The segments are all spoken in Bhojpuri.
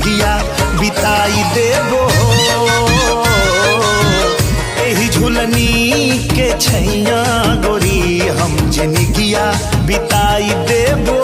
जिंदगिया बिताई देबो एही झुलनी के छैया गोरी हम जिंदगिया बिताई देबो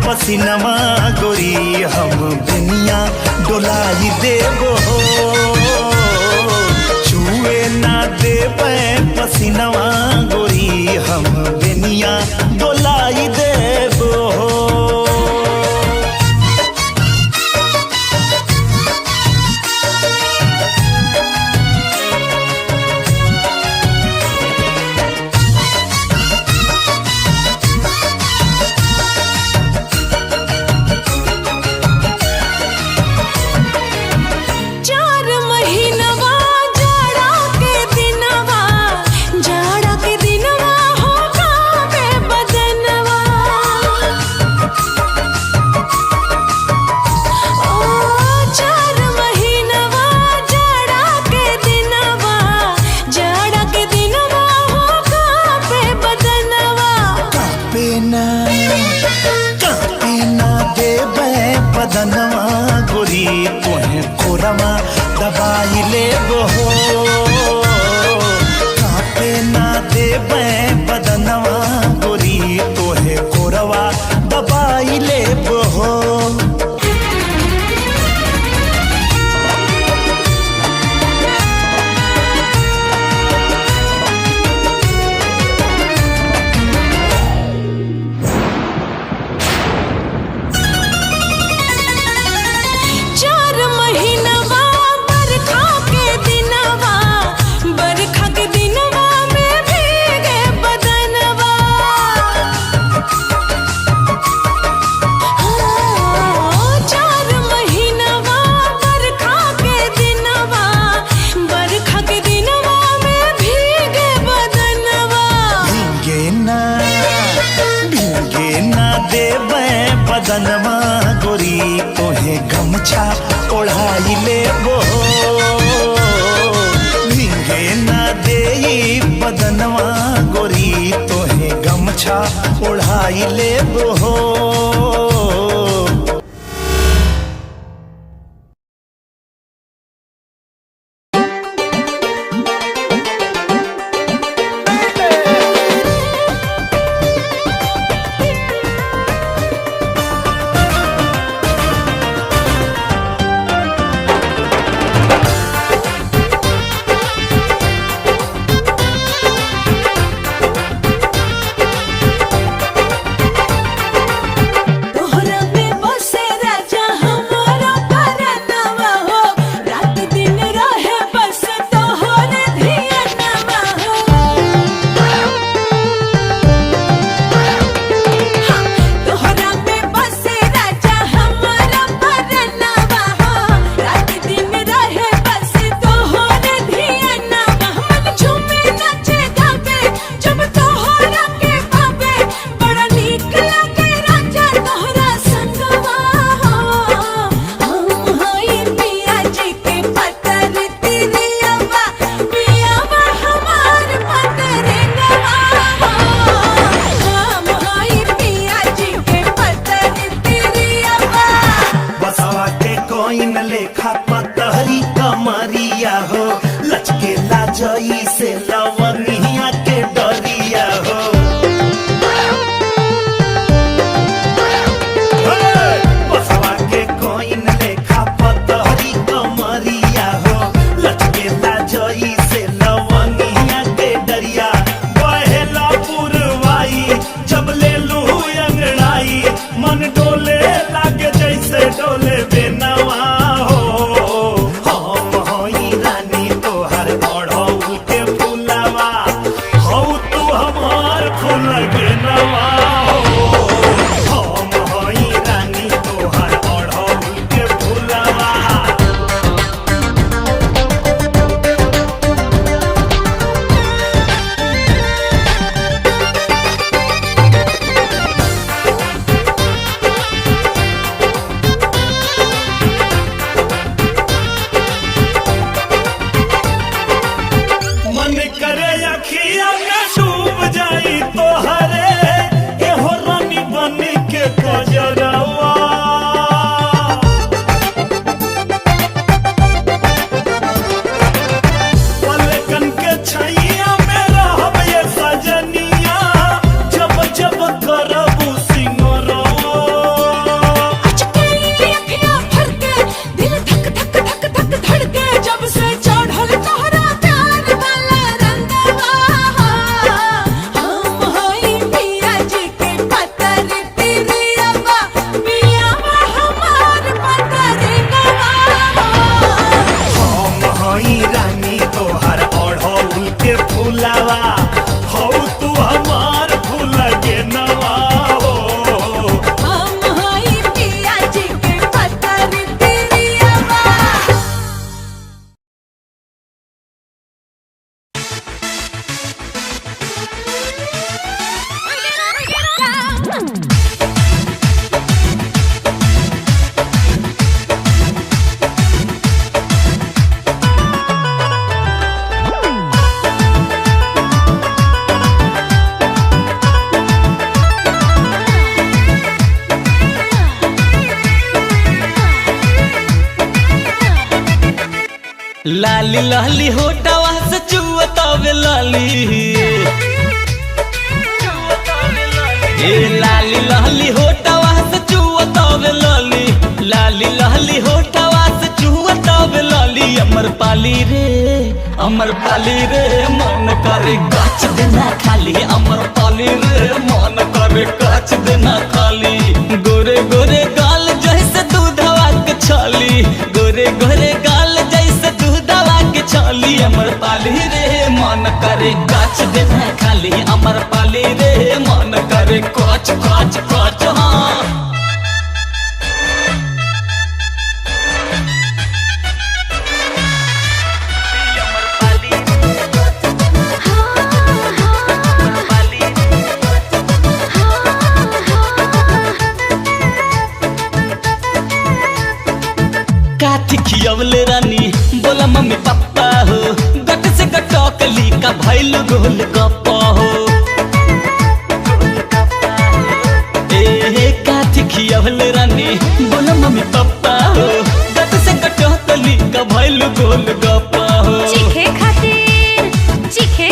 पसीनवा गोरी हम दुनिया डोलाई देबो छुए ना देबे पसीनवा गोरी हम दुनिया डोलाई देबो बदनवा गोरी तोहे कोरमा दबाई लेबो कापे ना देबे बदनवा गोरी तोहे कोरवा दबाई लेबो बदनवा गोरी तोहे गमछा ओढ़ाई लेबो भींगे ना देई बदनवा गोरी तोहे गमछा ओढ़ाई लेबो लाली लाली होटवा से चुअतावे लाली, ए लाली लाली होटवा से चुअतावे लाली, लाली लाली होटवा से चुअतावे लाली। अमर पाली रे मन करे गाछ देना खाली, अमर पाली रे मन करे गाछ देना खाली। गोरे गोरे गाल जैसे दूधवा के छाली, गोरे गोरे गाल जैसे दूधवा के छाली। अमर पाली रे मन करे गाछ देना खाली, अमर पाली रे मन करे काच काच काच। हाँ खियवले रानी बोला मम्मी पापा हो, गट से गटकली का भैल गोल गप्पा हो। ए काथी खियवले रानी बोला मम्मी पापा हो, गट से गटकली का भैल गोल गप्पा हो। चीखे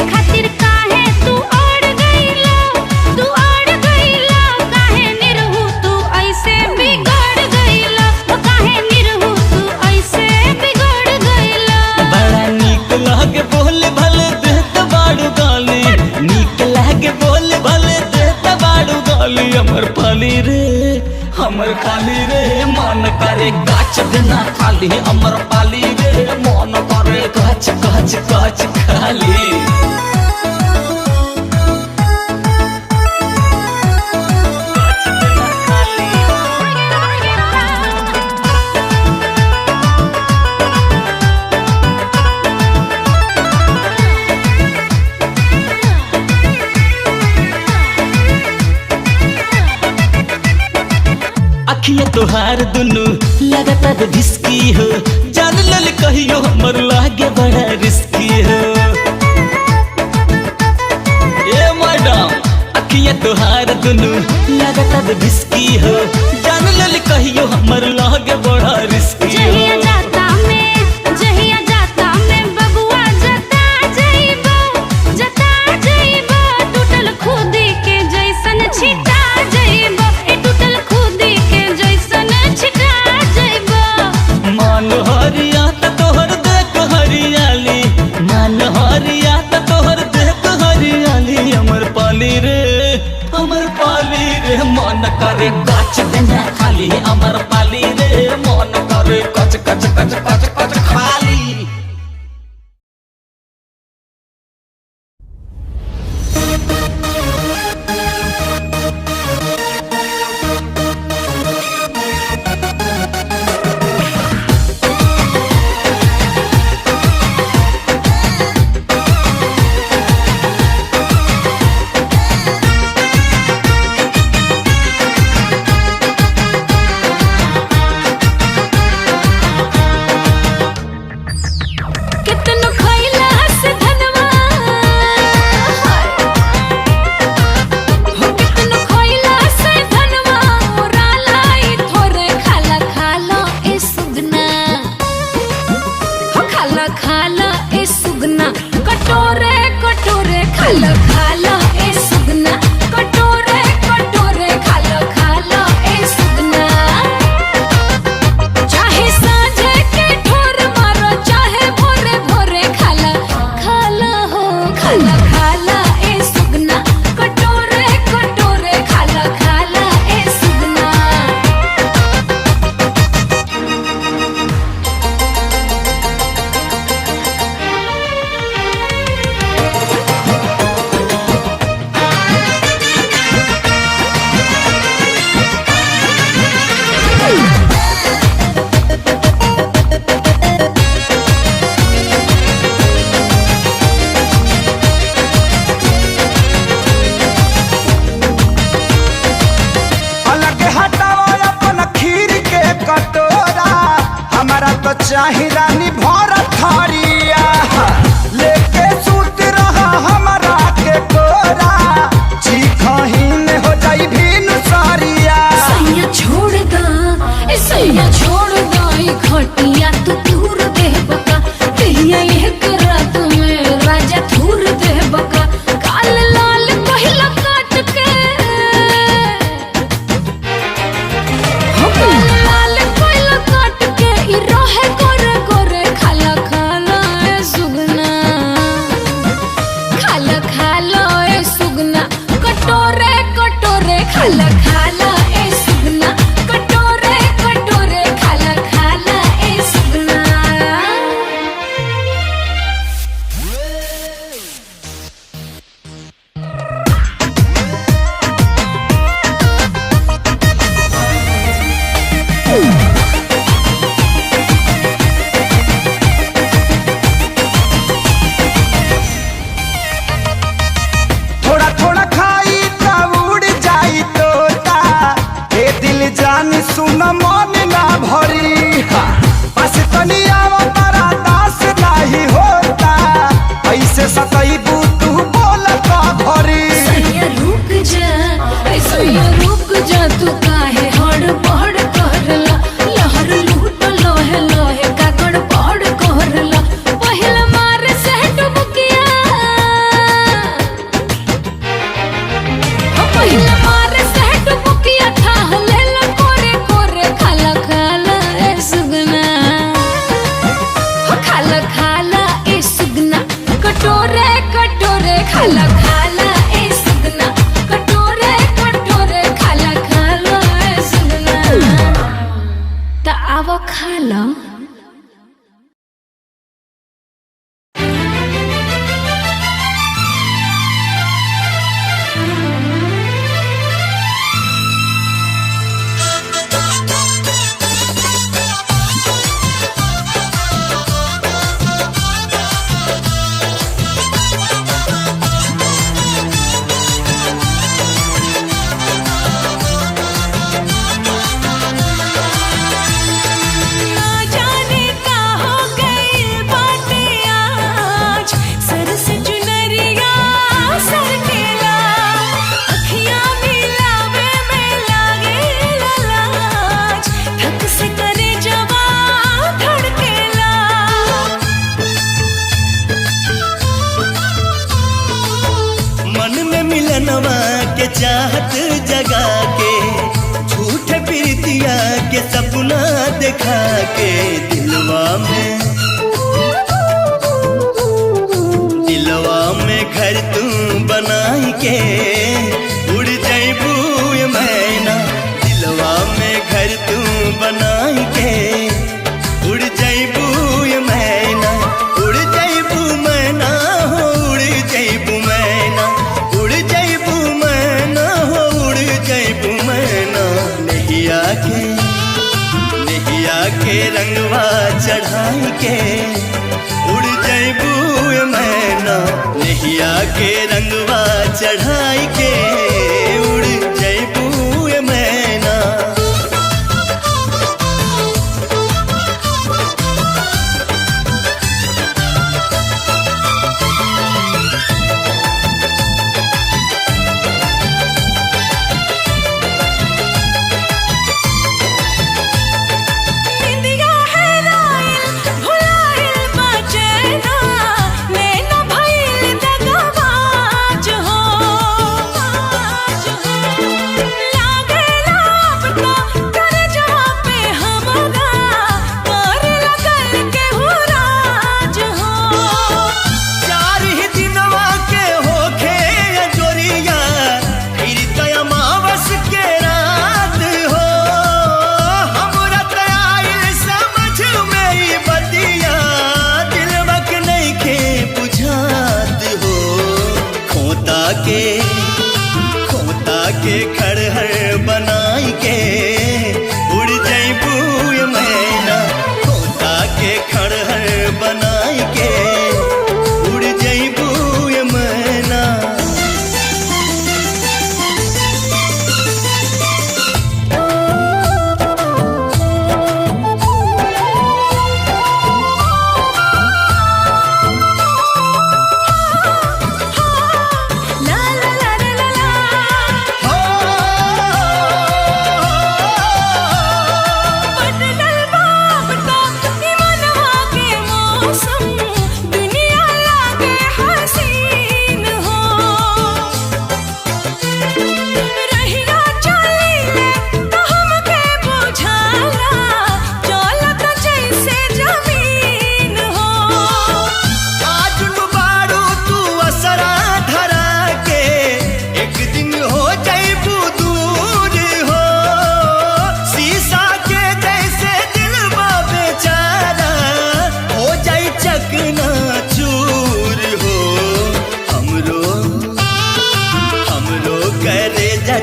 खातिर काहे तू अड़ गईला, तू अड़ गईला। काहे निरहु तू ऐसे बिगड़ गईला, काहे निरहु तू ऐसे बिगड़ गईला। बड़ा नीक लागे बोले भले देत बाड़ू गाली, नीक लागे बोले भले देत बाड़ू गाली। अमर पाली रे मन करे गाछ देना खाली, अमर पाली रे मन करे गाछ गाछ गाछ खाली। अखिया तोहार दुनु लगातार ढिसकी हो, जान लल कहियो हमर लागे बड़ा रिस्की हो। ए मैडम अखिया तोहार दुनु लगातार ढिसकी हो, जान लल कहियो हमर लागे बड़ा रिस्की हो। जहिया जाता में बबुआ जता जइबो, टूटल खुदी के जैसन छिटा जइबो, टूटल खुदी के जैसन छिटा जइबो। मान हरिया त तोहर देख हरियाली, मान हरिया त तोहर देख हरियाली। अमर पाली रे मन करे गाछ देना खाली, अमर पाली रे मन करे कच कच कच कच कच खाली। चाही रानी भर थरिया लेके सूत रहा हमरा के कोरा चीखहीन हो जाई भीन सारिया। सैया छोड़ दा ई खटिया तू दूर दे बका, खाला खाला ए सुगना कटोरे कटोरे खाला खाला ए सुगना त आव खाला चाहत जगा के झूठे प्रीतिया के सपना दिखा के दिलवा में घर तू बनाई के उड़ जैबू मैना दिलवा में घर तू बनाई के उड़ जैबू मैना उड़ जैबू मैना हो उड़ जैबू मैना उड़ जैबू मैना हो उड़ जैबू मैना नैया के रंगवा चढ़ाई के उड़ जैबू मैना नैया के रंगवा चढ़ाई के उड़ जैबू मैना खोता के खड़हर बनाई के उड़ जैबू मैना खोता के खड़हर बनाई के उड़ जैबू मैना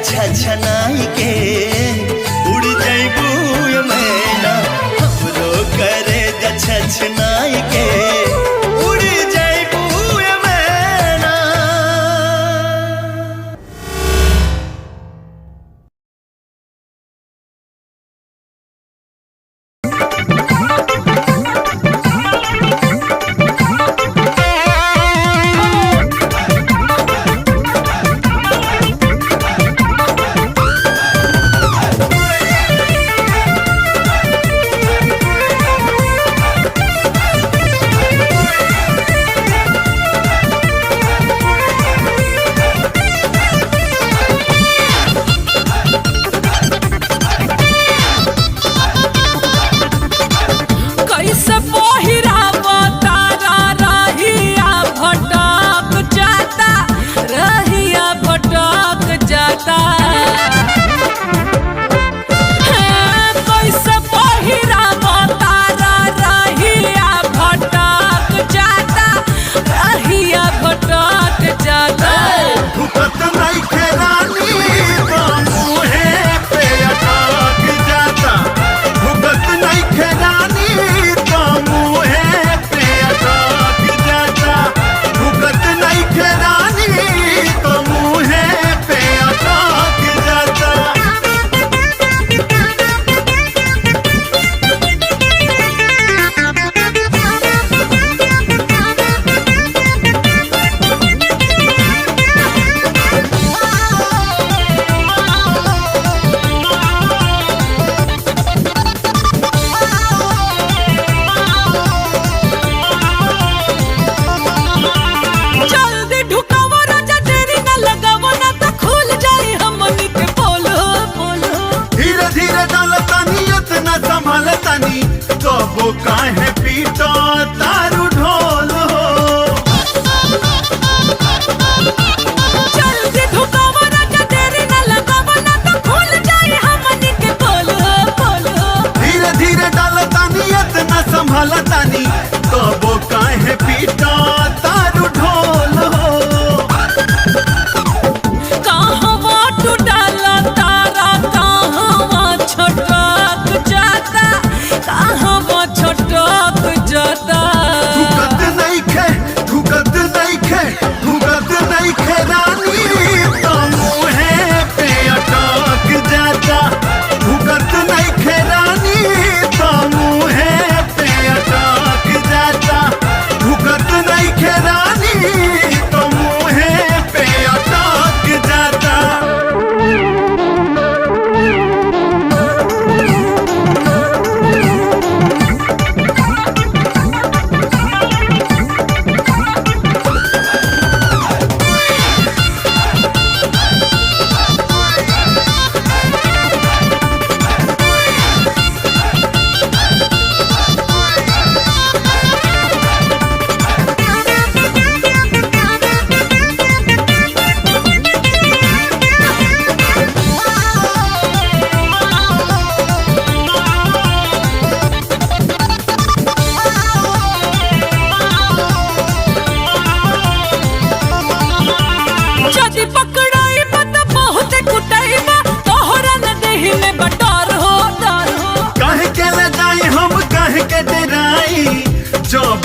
छछनाई के उड़ जैबू मैना हमरो करे छछनाई के उड़ जैबू मैना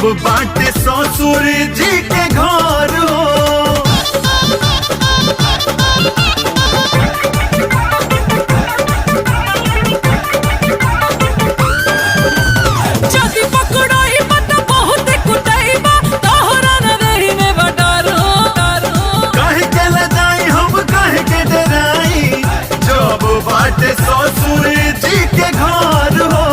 जब बाटे ससुर जी के घर हो। जदी पकड़ोई मत बहुत कुटाईबा तोहरा न रही में बटारो कहे के ले जाई हम कहे के डराई जब बाटे ससुर जी के घर हो।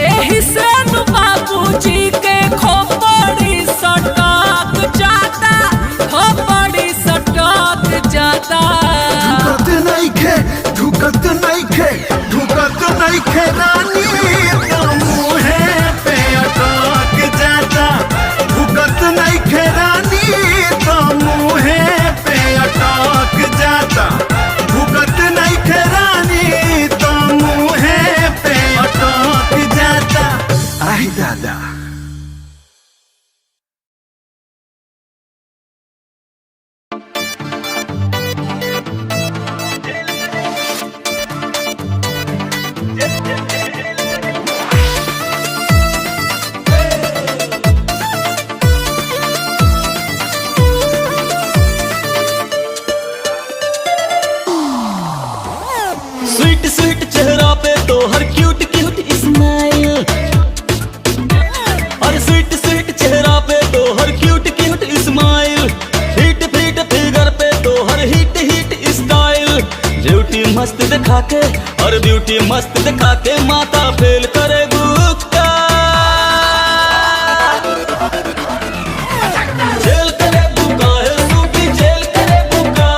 एही से नु बाबूजी के खोपड़ी सटक जाता खोपड़ी सटक जाता। ढुकत नहीं खे रानी तो मुहे पे अटक जाता। ढुकत नहीं खे रानी तो मुहे पे अटक जाता। ढुकत नहीं खे रानी तो मुहे पे अटक जाता। आई दादा स्वीट स्वीट चेहरा पे तो हर क्यूट क्यूट स्माइल। और स्वीट स्वीट चेहरा पे तो हर cute cute smile. Fit fit figure पे तो हर हिट हिट स्टाइल। ब्यूटी मस्त दिखा के और ब्यूटी मस्त दिखा के माता फेल करे बुक्का। जेल करे बुका है सूखी जेल करे बुका।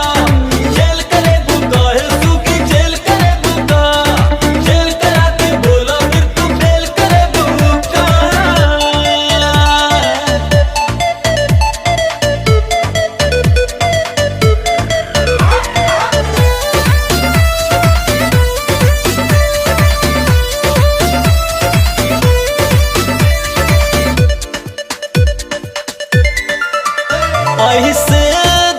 जेल करे बुका है सूखी जेल करे बुका। जेल करा के बोला फिर तू फेल करे बुका। ऐसे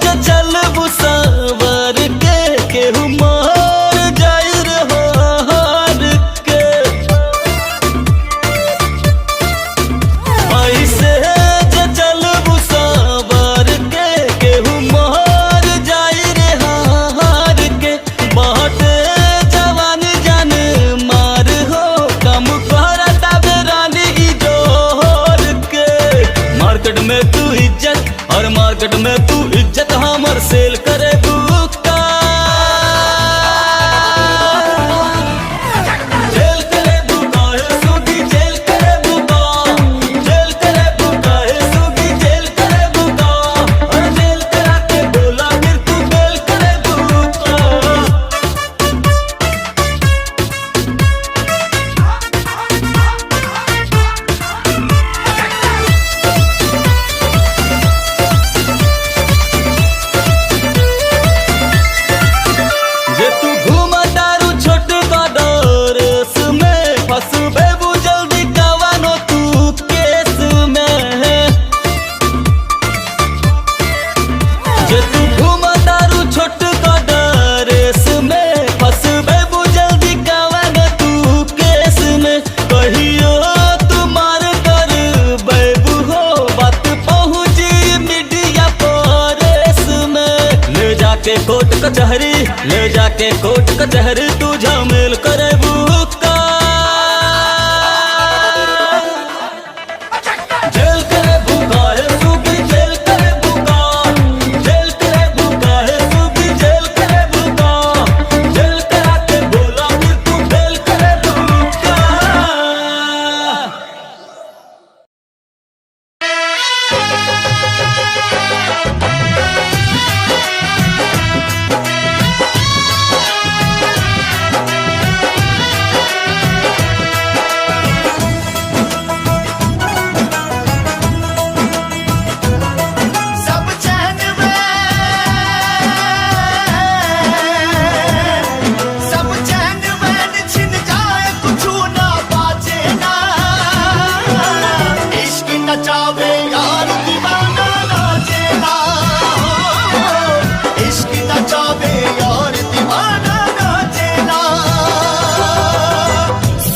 जो चलबू सवर के केहू मार जाई रे हार के। ऐसे जो चलबू सवर के केहू मार जाई रे हार के। बाटे जवान जान मार हो कम करता बेरानी ई जोर के। मार्केट में तू इज्जत और मार्केट में तू इज्जत हमर सेल करे बुक्का। जेल करे बुका है सूखी जेल करे बुका। जेल करे बुका है सूखी जेल करे बुका। और जेल करा के बोला फिर तू फेल करे बुक्का। जे तू घूमा दारू छोट कदरस में फंसबे बु जल्दी कवानो तू केस में। जे तू घूमा दारू छोट कदरस में फंसबे बु जल्दी कवानो तू केस में। कहियो तुम्हार कर बेबू हो बात पहुंची मीडिया परेस में। ले जाके कोर्ट कचहरी ले जाके कोर्ट कचहरी तू झमेल करे बुक्का। जेल करे बुका है सूखी जेल करे बुका। जेल करे बुका है सूखी जेल करे बुका। जेल करा के बोला फिर तू फेल करे बुक्का।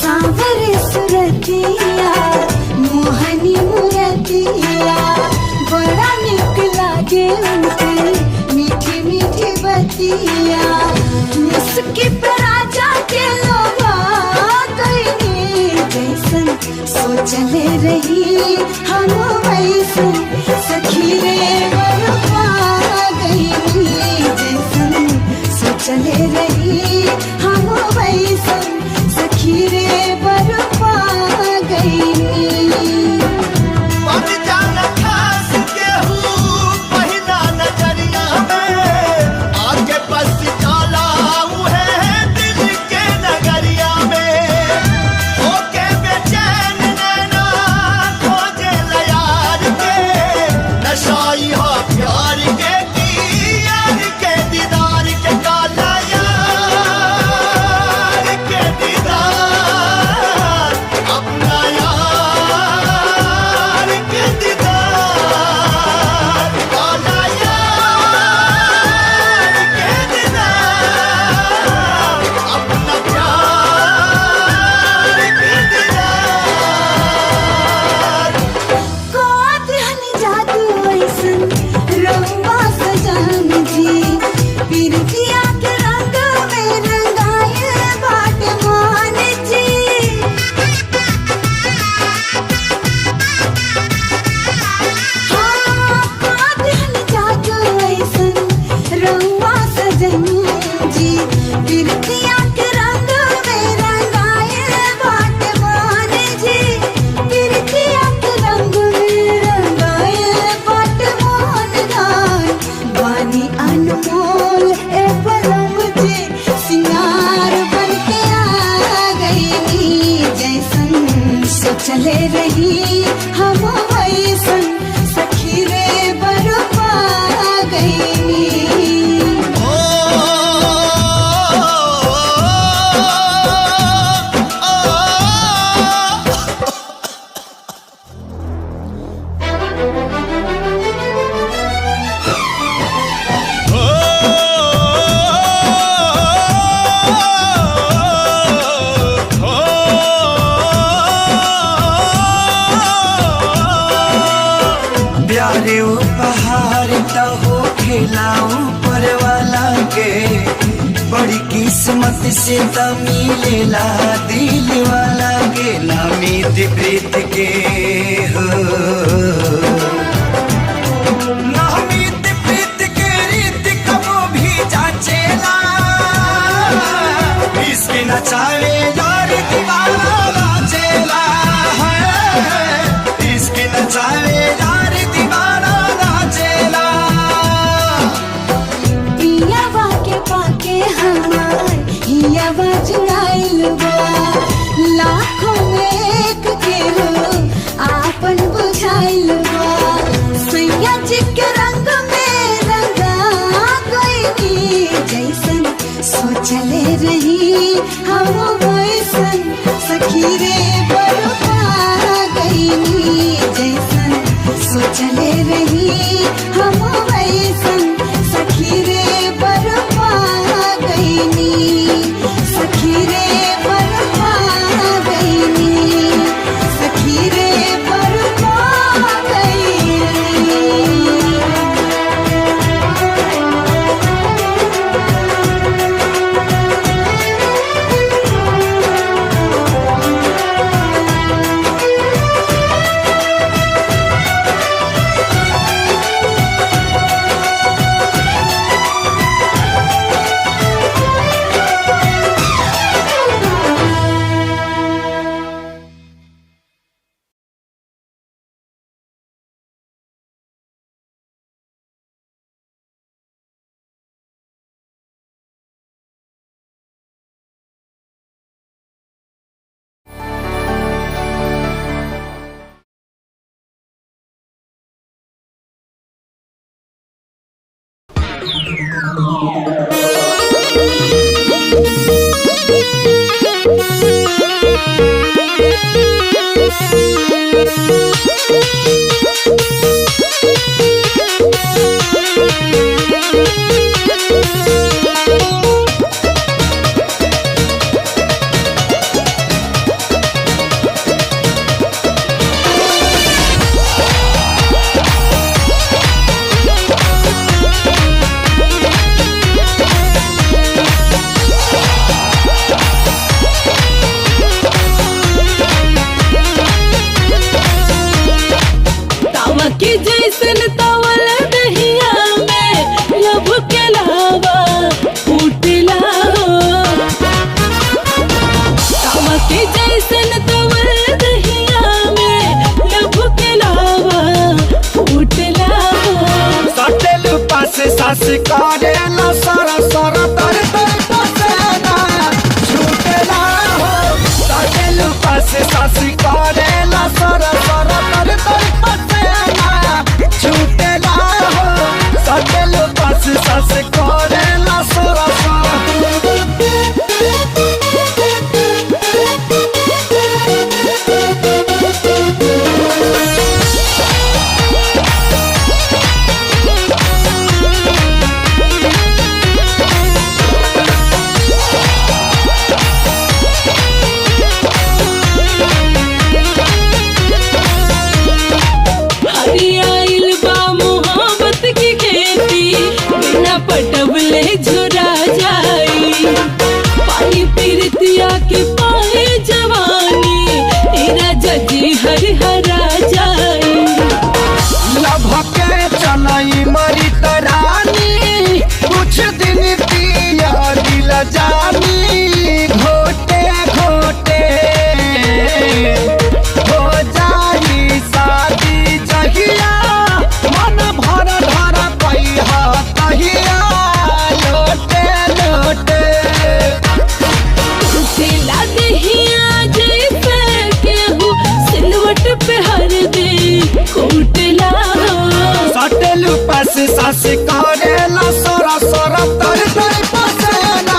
सांवरे सुरतिया रही हम वैसन सखी रे बरपा गई जैसन सोचले रही हम वैसन सखी रे बरपा गई चले रही हम वैसन सखी रे बरपा गई प्यारे उपहार तो हो खिलाऊं पर वाला के बड़ी किस्मत से तो मिलेला दिल वाला के ना मीत प्रीत के हो ना मीत प्रीत के रीत कबो भी जाचेला इसके नचावे यार दीवाना नाचेला है इसके नचावे लाखों में एक के हो आपन बुझाइल बा सैया जी के रंग में रंगा गई जैसन सोचले रही हम के जैसन तवल दहिया में लब के लावा फूटला तावा के जैसन तवल दहिया में लब के लावा फूटला सटेल पास सास करे ना सारा सारा तर तर पसेना छूटेला हो सटेल पास सास करे ना सारा सारा तर तर पसेना छूटेला हो सटेल पास सास करे ना सारा सारा हरियाइल बा मोहब्बत की खेती बिना पटवले झुरा जाई पानी पीरतिया के पाए जवानी तेरा जजी हर हरा जाई लभके चलई मरी तरानी कुछ दिन पिया दिल जानी घोटे घोटे हो जाई शादी जहिया मन भर धर पैहा कहिया लोटे लोटे तेला दहिया जैसे केहू सिलवट पे हर दे कोटला सटेल पास सास करेला सोरा सोरा तर तर पसेना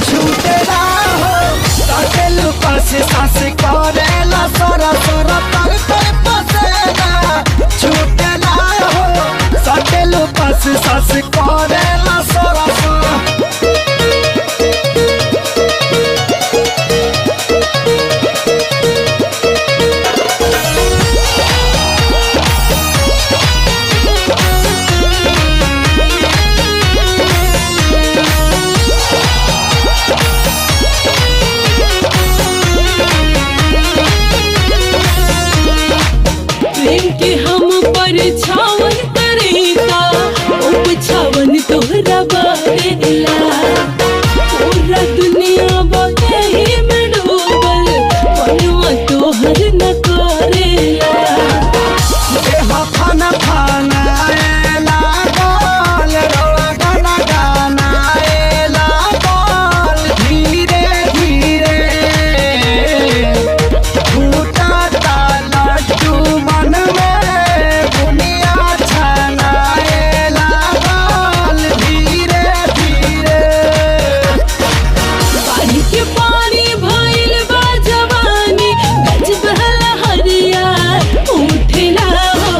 छूटेला हो सटेल पास सास करेला सोरा सोरा तर तर पसेना छूटेला हो सटेल पास सास करेला सोरा सोरा प्रेम के हम पर छावन करेगा उपछावन तोहरा बारेला पूरा दुनिया बकही में डूबल मनवा तोहर न करेला देहा खाना खाना एला गाल रोड़ा गाना गाना एला गाल धीरे धीरे फूटा ताला मन में बुनिया छाना एला गाल धीरे धीरे पानी के पानी भइल बा जवानी गज बहला हरिया उठला हो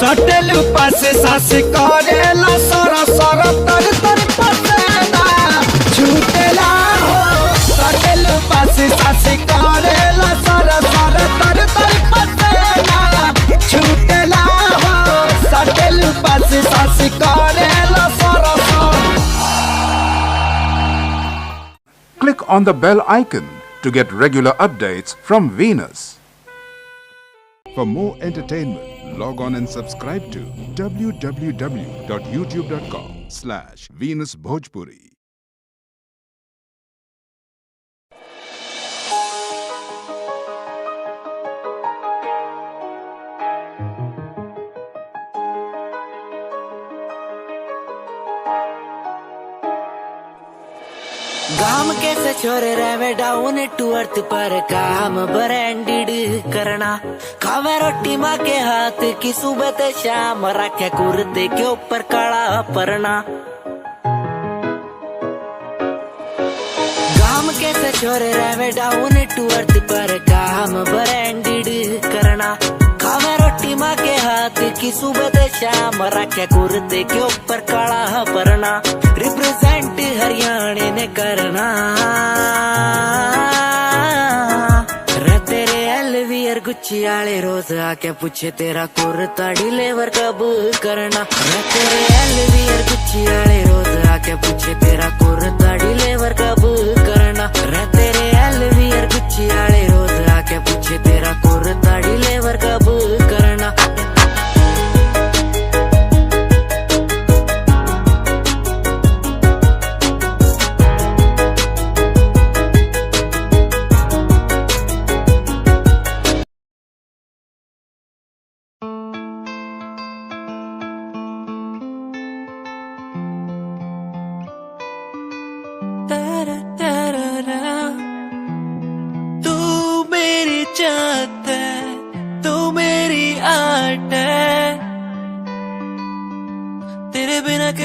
सटेल पास सास करेला सोरा सोरा तर तर पसेना छूटेला हो सटेल पास सास करेला सोरा सोरा तर तर पसेना छूटेला हो सटेल पास सास करेला सोरा सोरा Click on the bell icon to get regular updates from Venus. For more entertainment, log on and subscribe to www.youtube.com/Venus Bhojpuri. काम कैसे छोरे रहे डाउन टू अर्थ पर काम ब्रांडेड करना खावे रोटी माँ के हाथ की सुबह ते शाम रखे कुर्ते के ऊपर काला परना काम कैसे छोरे रहे डाउन टू अर्थ पर काम ब्रांडेड करना खावे रोटी माँ के हाथ की सुबह ते शाम रखे कुर्ते के ऊपर काला परना रिप्रेजेंट हरियाणा ने करना रे तेरे एलवीआर गुच्ची आले रोज आके पूछे तेरा कुर्ता डिलीवर कब करना रे तेरे एलवीआर गुच्ची आले रोज आके पूछे तेरा कुर्ता डिलीवर कब करना रे तेरे एलवीआर गुच्ची आले रोज आके पूछे तेरा कुर्ता डिलीवर कब करना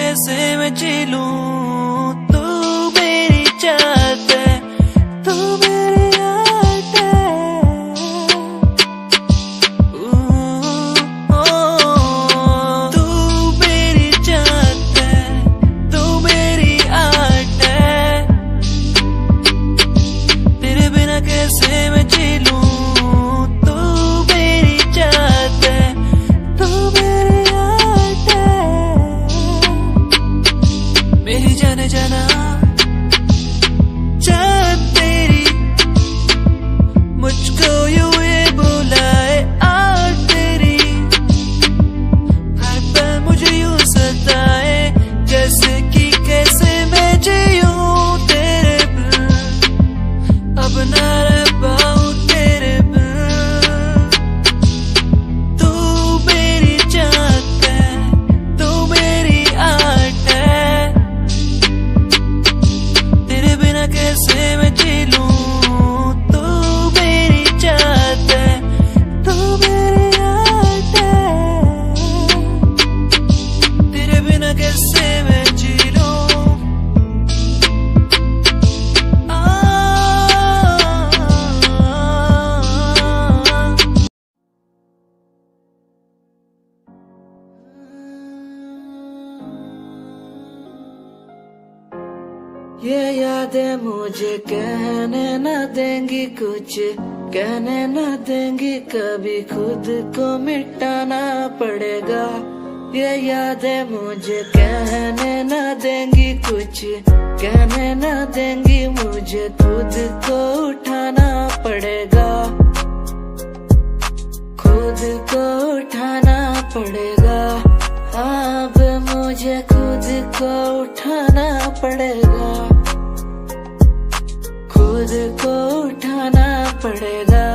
कैसे मैं जी लूं, तू मेरी चाहत है, तू मेरी आदत है। तू मेरी चाहत है, तू मेरी आदत है। तेरे बिना कैसे मैं जी लूं, तू मेरी चाहत है, तू मेरी आदत है। मेरी जाने जाना चाहत तेरी, मुझको यूं ये बुलाए आज तेरी। हर पल मुझे यूं सताए, जैसे कि कैसे मैं जीऊं तेरे बिन, अब ना रह पाऊं तेरे बिन। तू मेरी चाहत है, तू मेरी आदत है। तेरे बिना कैसे मैं जी लूं, तू मेरी चाहत है, तू मेरी आदत है। तेरे बिना कैसे मैं जी लूं। ये यादें मुझे कहने न देंगी कुछ, कहने न देंगी कभी, खुद को मिटाना पड़ेगा। ये यादें मुझे कहने न देंगी कुछ, कहने न देंगी मुझे, खुद को उठाना पड़ेगा, खुद को उठाना पड़ेगा। अब मुझे खुद को उठाना पड़ेगा, खुद को उठाना पड़ेगा।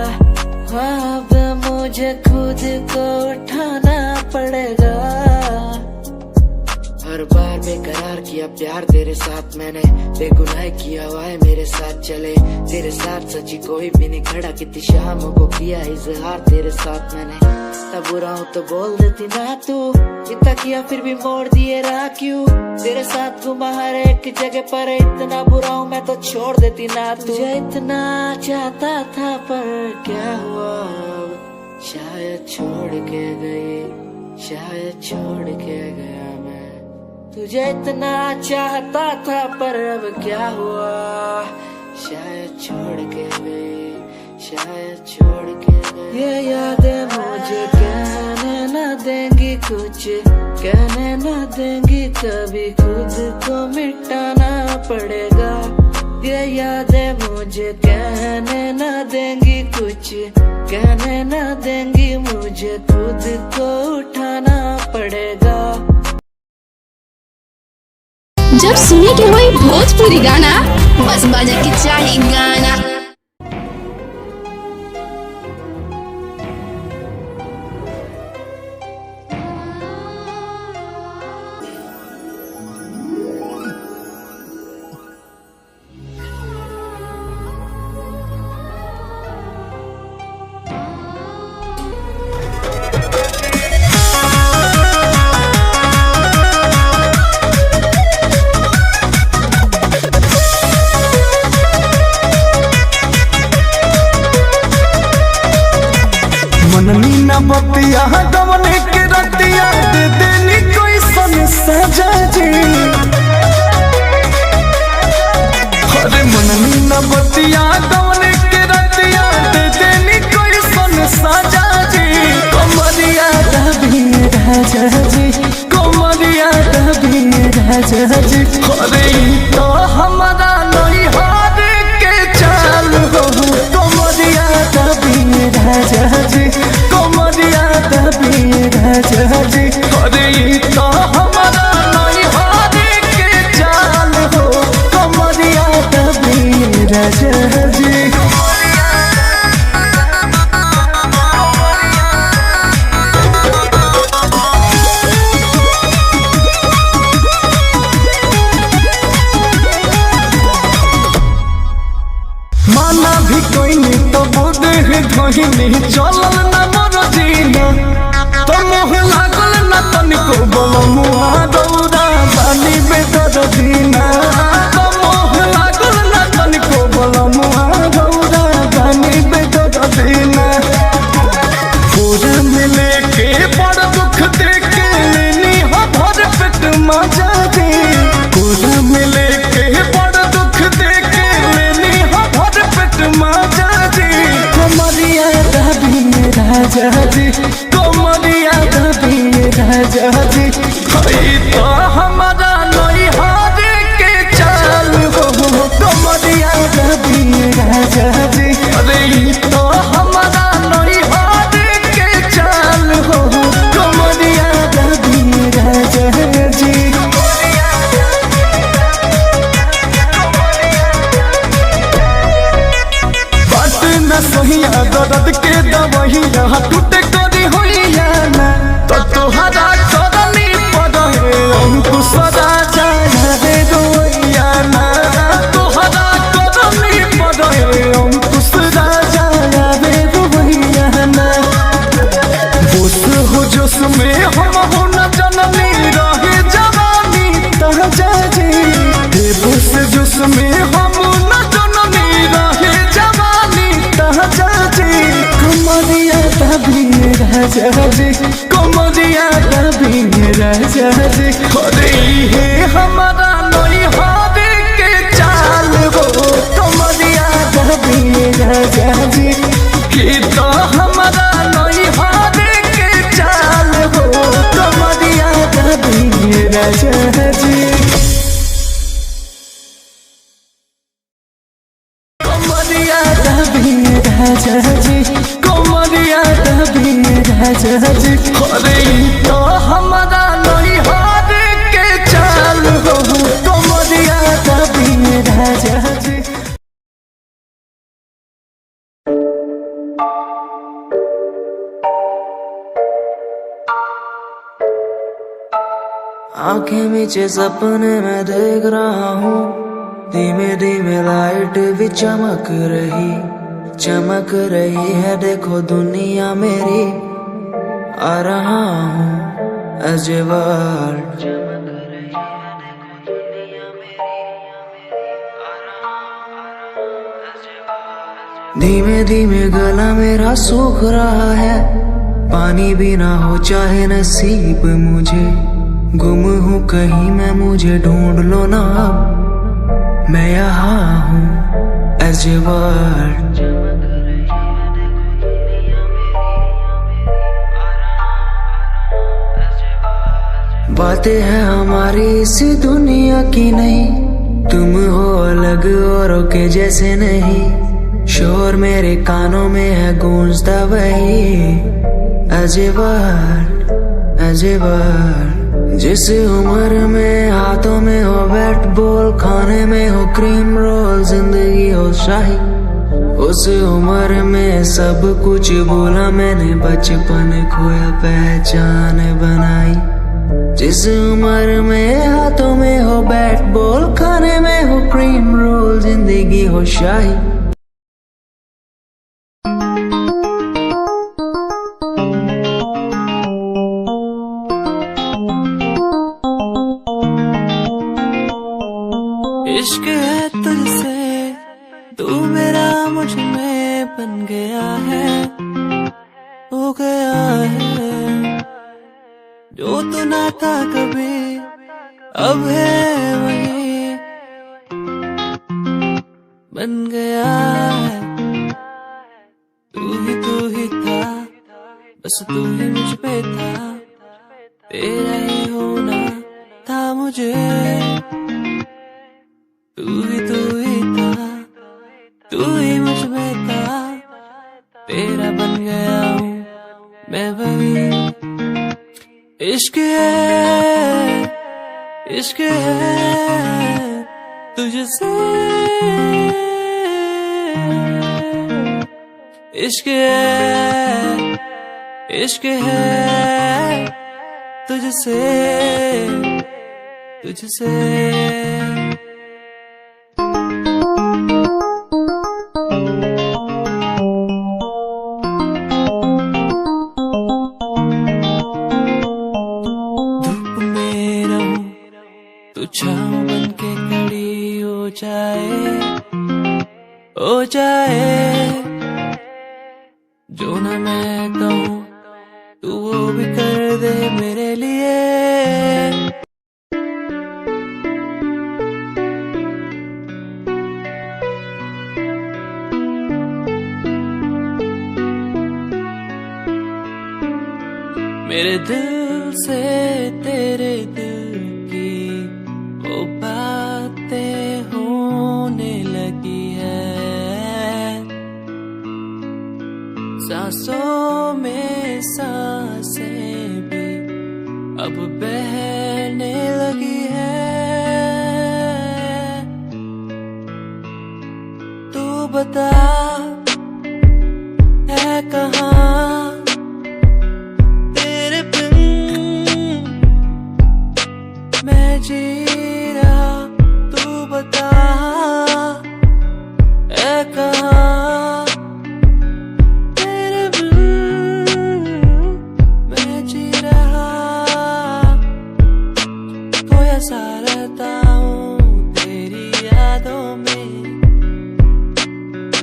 अब मुझे खुद को उठाना पड़ेगा। हर बार बेकरार किया प्यार तेरे साथ मैंने, बेगुनाह किया हुआ है मेरे साथ चले। तेरे साथ सच्ची कोई भी नहीं खड़ा, कितनी शामों को किया इजहार तेरे साथ मैंने। तब बुरा हूँ तो बोल देती ना तू, इतना किया फिर भी मोड़ दिए राह क्यों। तेरे साथ घुमा हर एक जगह पर, इतना बुरा हूँ मैं तो छोड़ देती ना तू। तुझे इतना चाहता था पर क्या हुआ अब, शायद छोड़ के गई, शायद छोड़ के गया मैं। तुझे इतना चाहता था पर अब क्या हुआ, शायद छोड़ के गई, शायद छोड़ के गई। ये यादें मुझे कहने न देंगी कुछ, कहने न देंगी कभी, खुद को मिटाना पड़ेगा। ये यादें मुझे कहने न देंगी कुछ, कहने न देंगी मुझे, खुद को उठाना पड़ेगा। जब सुने के होई भोजपुरी गाना, बस बजे के चाही गाना। बतिया गवने के रतिया, दे देनी कोई सन सजा जी। अरे मननी न बतिया गवने के रतिया, दे देनी कोई सन सजा जी। कमरिया दबी राजा जी, कमरिया दबी राजा जी। अरे तो हमारा नहीं हार के चाल हो, कमरिया दबी राजा जी, कमरिया दबी राजा जी। अरे तो हमारा नहीं हार के चाल हो, कमरिया दबी राजा जी। माना भी कोई नहीं तो बोदे है धोहिनी, चलल न मोर जीना तो मोह लागल न तनिको, बोल मुहा दौड़ा कमरिया दबिए राजा जी हई तो हमारा नई हार के चाल हो कमरिया दबिए राजा जी अरे ई तो हमारा नई हार के चाल हो कमरिया दबिए राजा जी सोहिया दर्द के दवहिया टूटे करी होइया ना तो तोहरा करनी पड़े अंकुश राजा रे रोइया ना तोहरा करनी पड़े अंकुश राजा रे रोइया ना जोश हो जोश में हम हो न जननी रहे जवानी ताजा जी जोश जोश में हम न जननी रहे जवानी ताजा जी कमरिया दबिए राजा जी कमरिया दबिए राजा जी अरे हे हमारा नई हार के चाल हो कमरिया दबिए राजा जी कि तो हमारा नई हार के चाल हो कमरिया दबिए राजा जी कमरिया दबिए राजा जी कमरिया दबिए राजा जी अरे तो हमारा नई हार के चाल हो कमरिया दबिए राजा जी आंखें नीचे सपने में देख रहा हूँ धीमे धीमे लाइट भी चमक रही है देखो दुनिया मेरी आ रहा हूँ as a world धीमे धीमे गला मेरा सूख रहा है पानी भी ना हो चाहे नसीब मुझे गुम हूँ कहीं मैं मुझे ढूंढ लो ना अब मैं यहाँ हूँ as a world बातें हैं हमारी इस दुनिया की नहीं तुम हो अलग औरों के जैसे नहीं शोर मेरे कानों में है गूंजता वही as a word जिस उम्र में हाथों में हो बैट बॉल खाने में हो क्रीम रोल जिंदगी हो शाही उस उम्र में सब कुछ भूला मैंने बचपन खोया पहचान बनाई जिस उम्र में हाथों में हो बैट बॉल खाने में हो क्रीम रोल जिंदगी हो शाही इश्क है तुझसे तू मेरा मुझ में बन गया है हो गया है जो तू ना था कभी अब है वही बन गया है तू ही था बस तू ही मुझ पे था तेरा ही होना था मुझे तू ही था तू ही मुझ में था तेरा बन गया हूँ मैं वही इश्क है तुझसे इश्क है तुझसे छाँव बन के खड़ी हो जाए जो ना मैं कहूँ तू वो भी कर दे मेरे लिए मेरे दिल से तेरे दिल की वो बातें होने लगी है, सांसों में सांसें भी अब बहने लगी है। तू बता है कहाँ तेरे बिन मैं जी रहा, तू बता है कहाँ तेरे बिन मैं जी रहा। खोया सा रहता हूँ तेरी यादों में,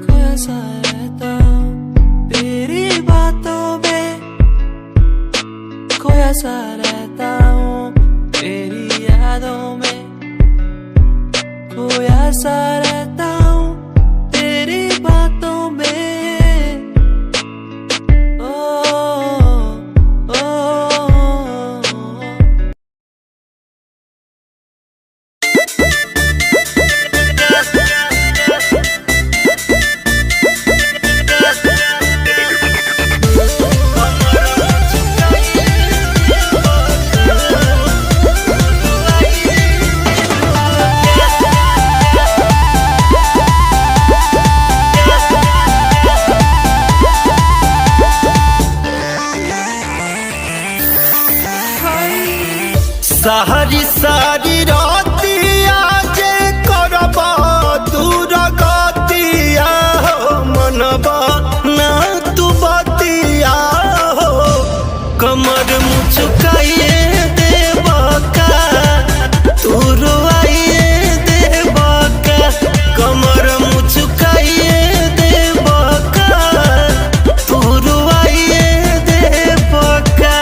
खोया सा रहता हूँ तेरी बातों में, खोया सा रहता हूँ तेरी यादों में, खोया सा रहता हूँ तेरी बातों में। ओ, ओ, सारी सारी रातिया जे करबा दूर गतिया हो, मनबा ना तू बतिया हो, कमर मुचुकाइए देबा का, तू रुआइए देबा का, कमर मुचुकाइए देबा का, तू रुआइए देबा का।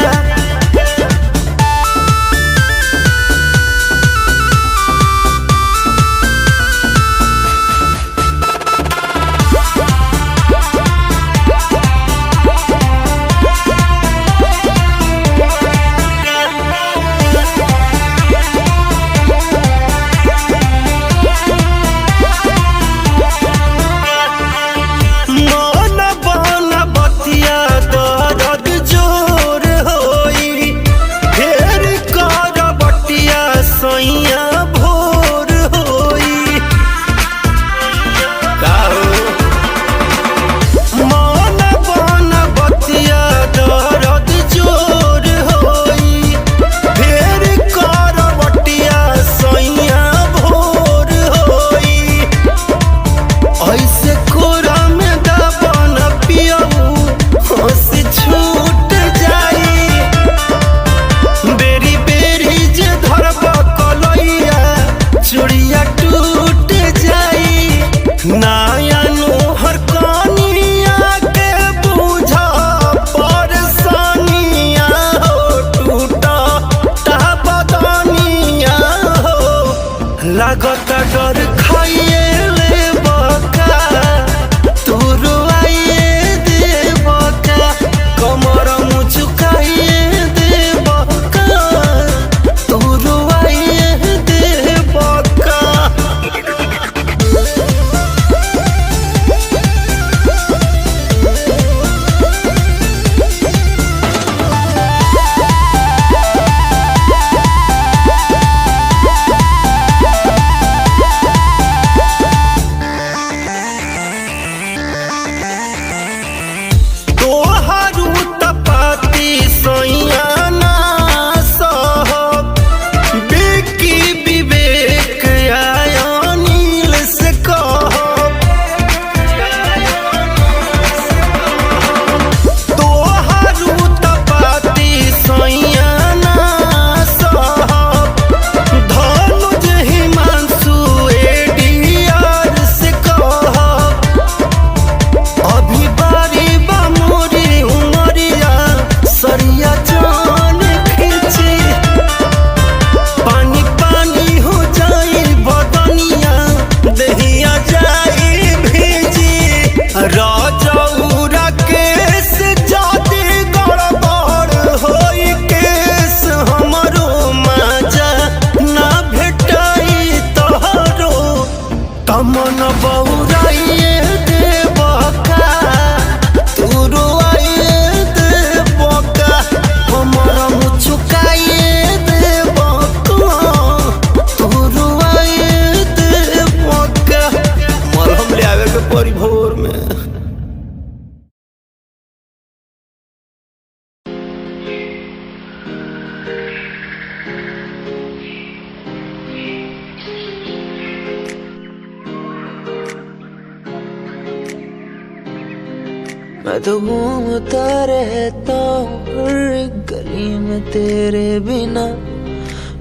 मैं तो घूमता रहता हूँ हर गली में तेरे बिना।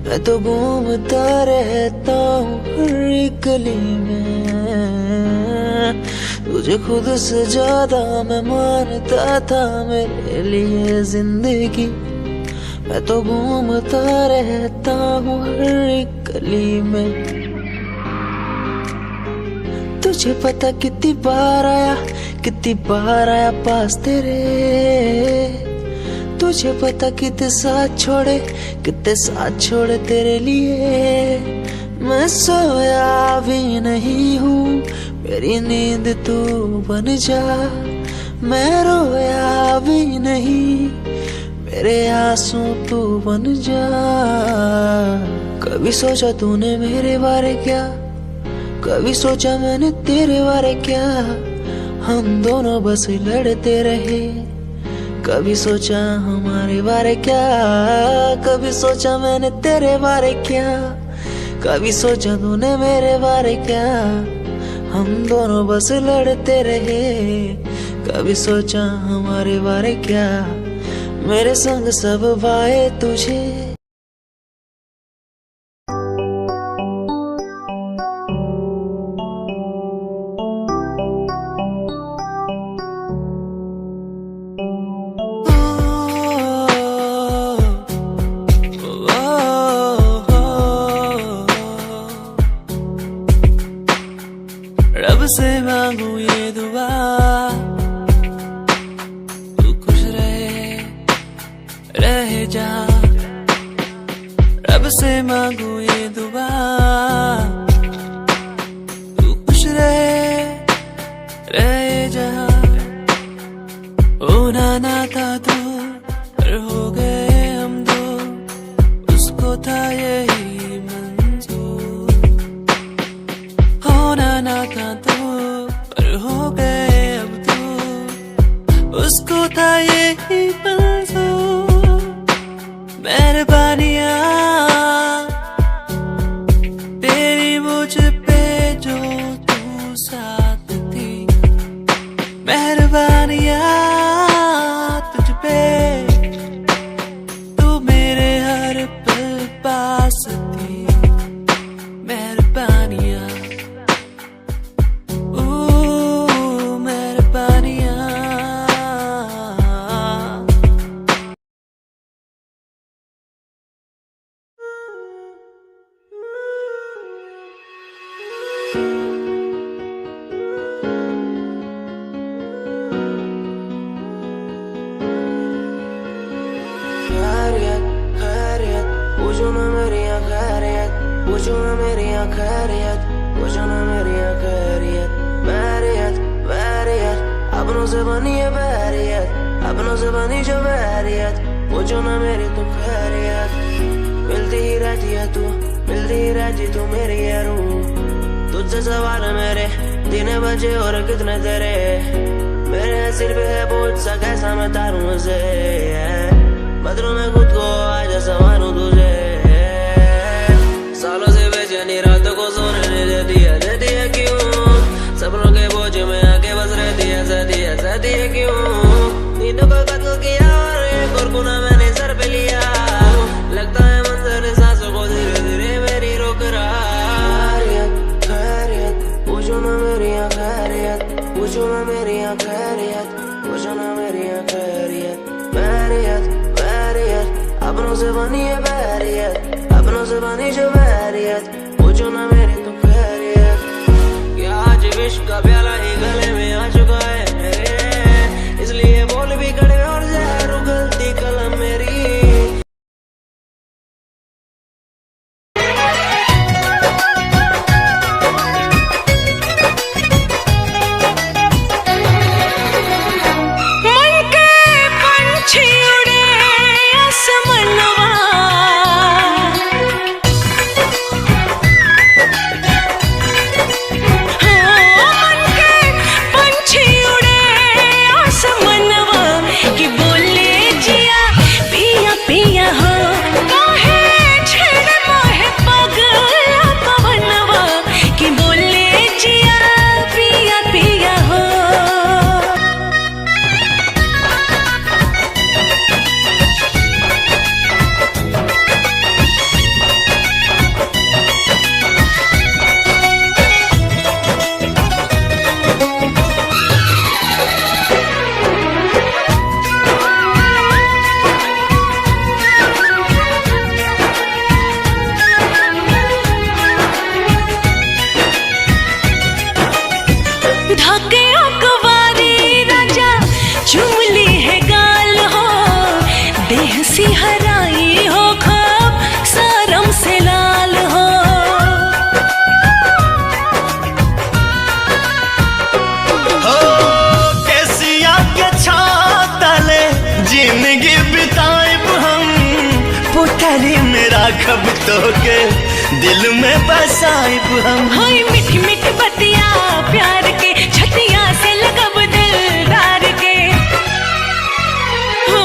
मैं तो घूमता रहता हूँ हर गली में। तुझे खुद से ज्यादा मैं मानता था मेरे लिए जिंदगी। मैं तो घूमता रहता हूँ हर गली में। तुझे पता कितनी बार आया पास तेरे। तुझे पता कितने साथ छोड़े तेरे लिए। मैं सोया भी नहीं हूँ, मेरी नींद तू बन जा। मैं रोया भी नहीं, मेरे आंसू तू बन जा। कभी सोचा तूने मेरे बारे क्या, कभी सोचा मैंने तेरे बारे क्या। हम दोनों बस लड़ते रहे। कभी सोचा हमारे बारे क्या, कभी सोचा मैंने तेरे बारे क्या। कभी सोचा तूने मेरे बारे क्या। हम दोनों बस लड़ते रहे। कभी सोचा हमारे बारे क्या। मेरे संग सब वाए तुझे। रब से मांगू ये दुआ, तू खुश रहे जा। रब से मांगू ये दुआ, तू खुश रहे जा। होना ना था तू पर हो गए हम दो, उसको था यही मंजूर। होना ना था तू पर हो गए अब तू, उसको था यही मंजूर। मेहरबानियाँ तेरी मुझ पे जो तू साथ थी। मेहरबानियाँ तुझ पे, तू मेरे हर पल पास थी। मेहरबानियाँ पूछो ना मेरी खैरियत, पूछो ना मेरी खैरियत, पूछो ना मेरी खैरियत। बैरियत बैरियत अपनों से बनी है बैरियत, अपनों से बनी जो बैरियत। पूछो ना मेरी तू खैरियत। मिलती ही रहती है तू, मिलती ही रहती तू मेरी है रूह। तुझसे सवाल मेरे दिन बजे और कितने तेरे। मेरे सिर पे है बोझ सा कैसा मैं तारूं उसे। बदलूं मैं खुद को आज संवारूं तुझे। सालों से बेचैनी रातों को सोने नहीं देती है क्यों। सपनों के बोझ में आके बस रहती है क्यों। नींदों को कत्ल किया और एक और गुनाह मैंने सर पे लिया। लगता है मंजर सांसों को धीरे धीरे मेरी रोक रहा। खैरियत पूछो ना मेरी खैरियत, पूछो ना मेरी खैरियत, पूछो ना मेरी खैरियत। बैरियत बैरियत अपनों से बनी है बैरियत, अपनों से बनी जो बैरियत। पूछो ना मेरी तू खैरियत। क्या आज विश्व का प्याला ही गले में आ चुका है मेरे, इसलिए बोल भी कड़े और जहर उगलती कलम मेरी। मन के हराई हो खब सरम से लाल हो। कैसिया के छातले जिंदगी बिताएब हम, पुतरी में राखब तो के दिल में बसाएब हम। होई मीठी मीठी बतिया प्यार के छतिया से लगब दिलदार के। हो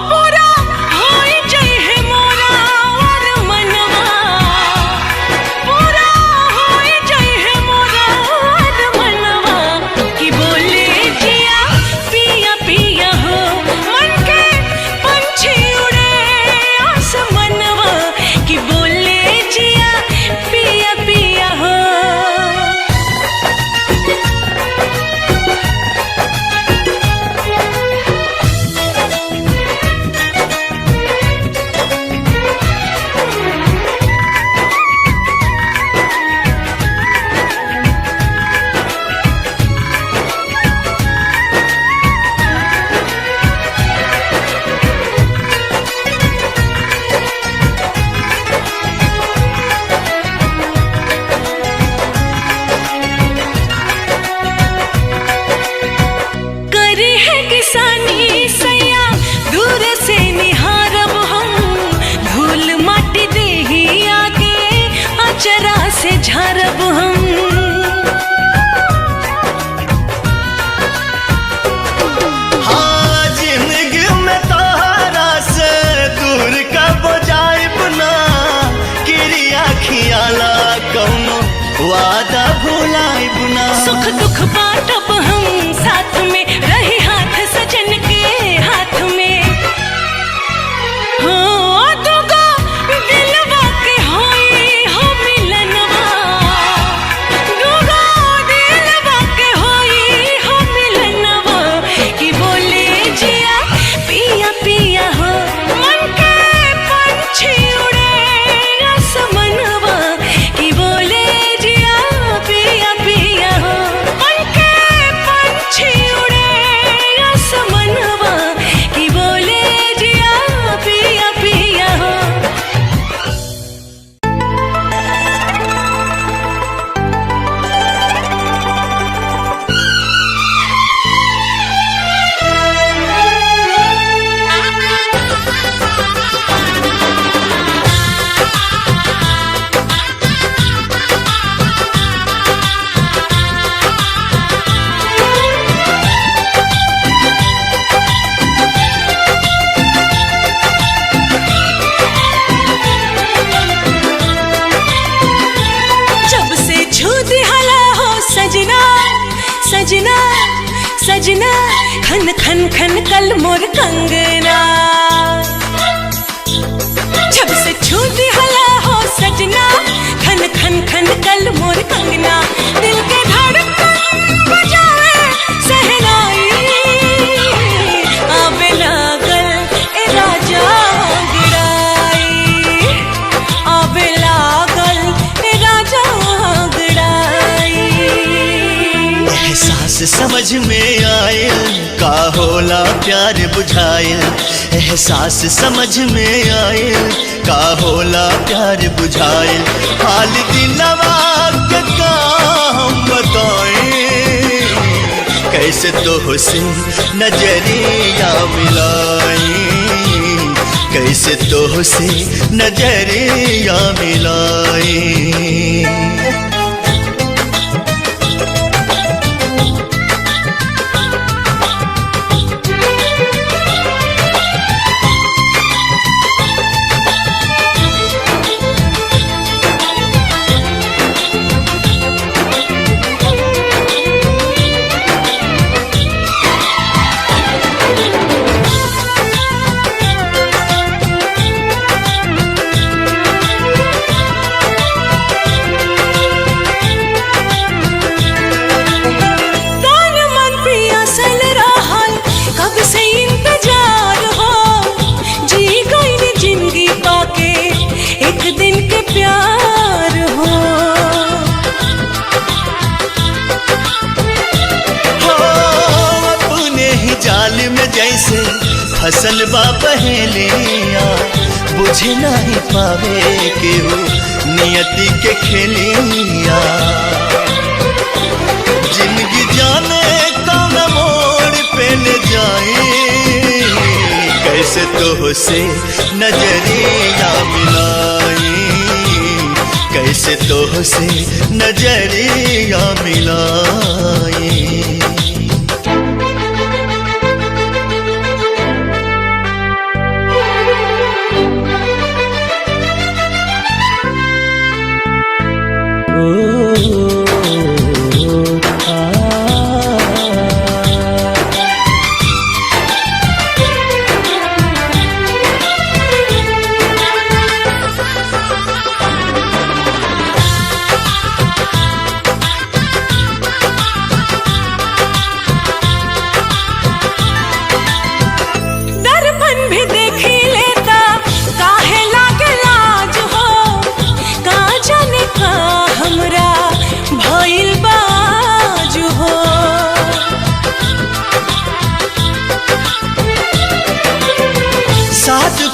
पूरा होई जई है मोरा और मनवा, पूरा होई जई है मोरा और मनवा। कि बोले जिया पिया पिया हो मन के पंछी उड़े आसमनवा। कि बोले जिया पिया पिया हो। करी है किसानी सैया दूर से निहारब हम, धूल माटी देही आगे अचरा से झारब हम। हाँ जिंदगी में तोहरा से दूर कब जाइब ना, क्रिया खियाला कौनो वादा भुलाइब ना। सुख दुख बांटब हम साथ में, रही हाथ सजन के हाथ में। हो दुगो दिलवा के होई हो मिलनवा, दुगो दिलवा के होई हो मिलनवा। कि बोले जिया पिया पिया हो मन के पंछी उड़े आसमनवा। कि बोले जिया पिया पिया हो मन के पंछी उड़े आसमनवा। कि बोले जिया पिया पिया हो। जब से छू दिहला हो सजना सजना सजना, खन खन खन कल मोर कंगना। जब से छू दिहला हो सजना खन खन खन कल मोर कंगना। दिल के धड़कन बजाए सहनाई आवे लागल ए राजा गिराई, आवे लागल ए राजा गिराई। एहसास समझ में आए का होला प्यार बुझाए, एहसास समझ में आए का होला प्यार बुझाए। हाल दिलवा के का हम बताएं, कैसे तो से नजरिया मिलाई, कैसे तो से नजरिया मिलाई। फसल बा पहेलिया बुझे नहीं पावे केहू नियति के खेलिया जिंदगी जाने कौन मोड़ पे ले जाए कैसे तो से नजरिया मिलाई कैसे तो से नजरिया मिलाई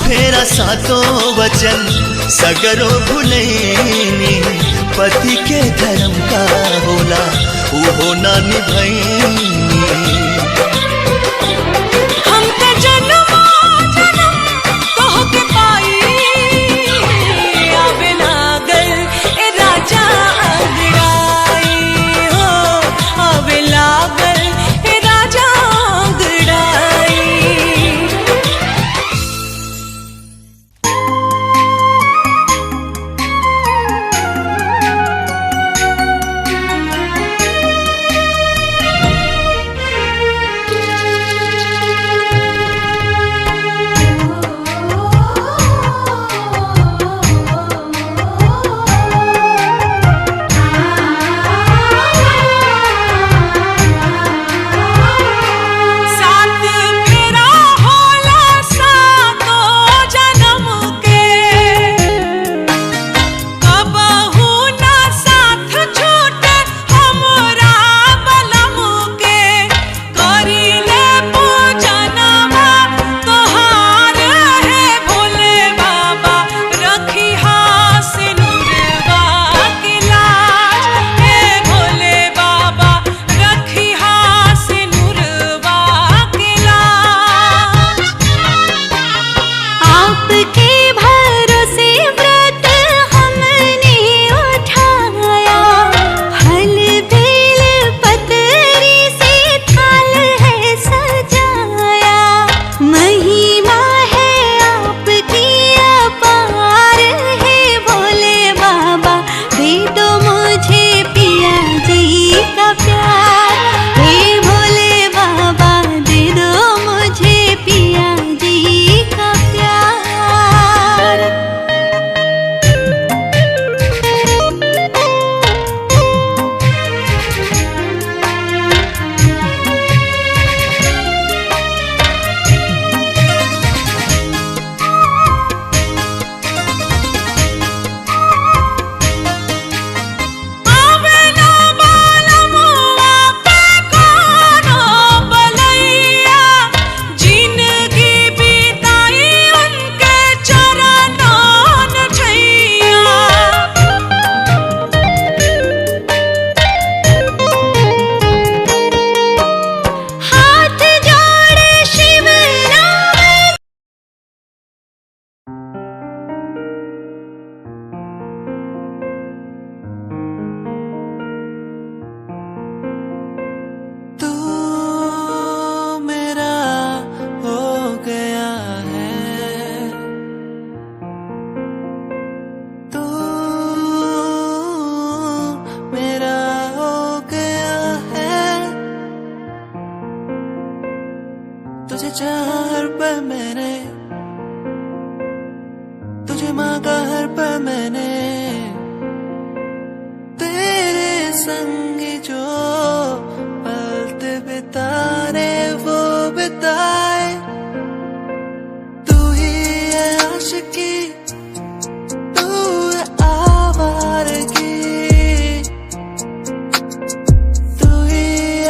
फेरा सातों वचन सगरो भुलैनी पति के धर्म का होला वो ना निभैनी हम ते जन्म जन्म कह के पाई आवे लागल ए राजा अंगड़ाई हो आवे लागल ए राजा अंगड़ाई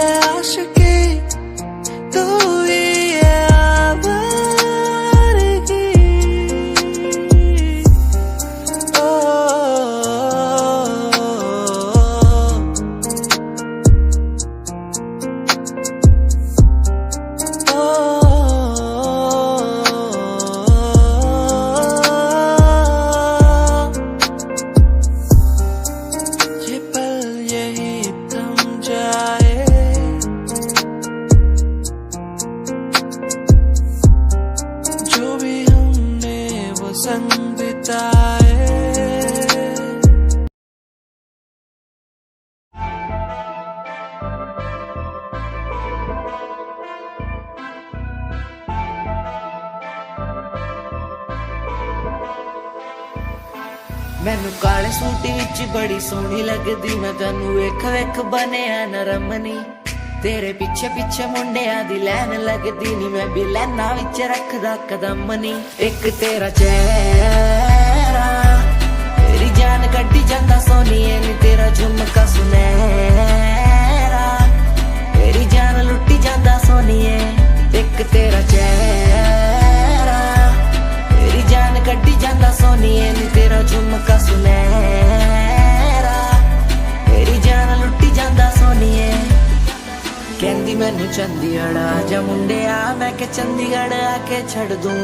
आशिकी तू ही है आवाज़ संग बिताए। मैनू काले सूट विच बड़ी सोहनी लगदी, मैं तैनू वेख वेख बनिया नरमनी। तेरे पीछे पीछे मुंडिया दी लैन लगदी नी, मैं भी लैना विच रखदा कदम नी। एक तेरा चेहरा तेरी जान कड्डी जांदा सोनिए नी, तेरा झुमका सुनहरा तेरी जान लुट्टी जांदा सोनिए। एक तेरा चेहरा तेरी जान कड्डी जांदा सोनिए नी, तेरा झुमका सुनहरा तेरी जान लुट्टी जांदा सोनिए। कहंदी मैनू चंडीगढ़ आजा मुंडिया, मैं के चंडीगढ़ आके छड़ दूं।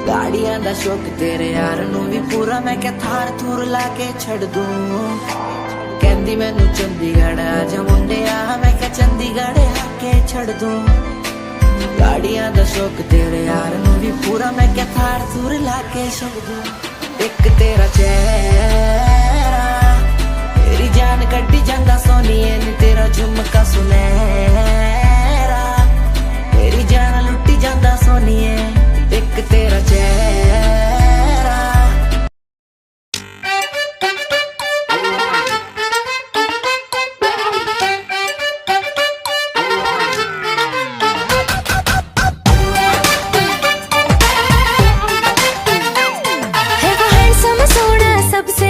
गाड़ियां दा शौक तेरे यार नू भी पूरा, मैं के थार थूर लाके छड़ दूं। कहंदी मैनू चंडीगढ़ आजा मुंडिया, मैं के चंडीगढ़ आके छड़ दूं। गाड़ियां दा शौक तेरे यार नू भी पूरा, मैं के थार थूर लाके छड़ दूं। एक तेरा चेहरा तेरी जान कड्डी जांदा सोनिए नी, तेरा झुमका सुनहरा तेरी जान लुट्टी जांदा सोनिए। एक तेरा चेहरा है वो हैंडसम सोना सबसे,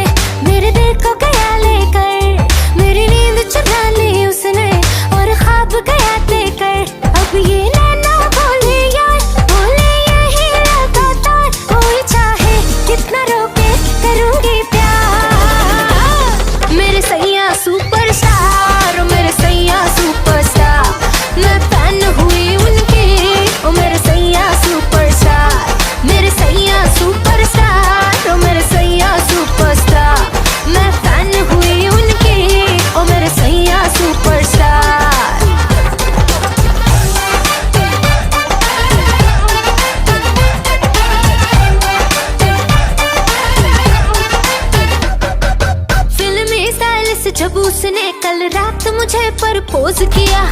मेरे दिल को गया लेकर, मेरी नींद चुरा ली उसने और ख्वाब गया देकर। अब ये नैना बोले यार, बोले यही लगातार, कोई चाहे कितना रोके करूंगी प्यार। मेरे सैया सुपरस्टार, मेरे सैया सुपरस्टार, मैं फैन हुई उनकी, ओ मेरे सैया सुपरस्टार। मेरे सैया सुपरस्टार, ओ मेरे सैया सुपरस्टार, मैं फैन हुई उनकी, ओ मेरे सैया सुपरस्टार। फिल्मी स्टाइल से जब उसने कल रात मुझे प्रपोज किया,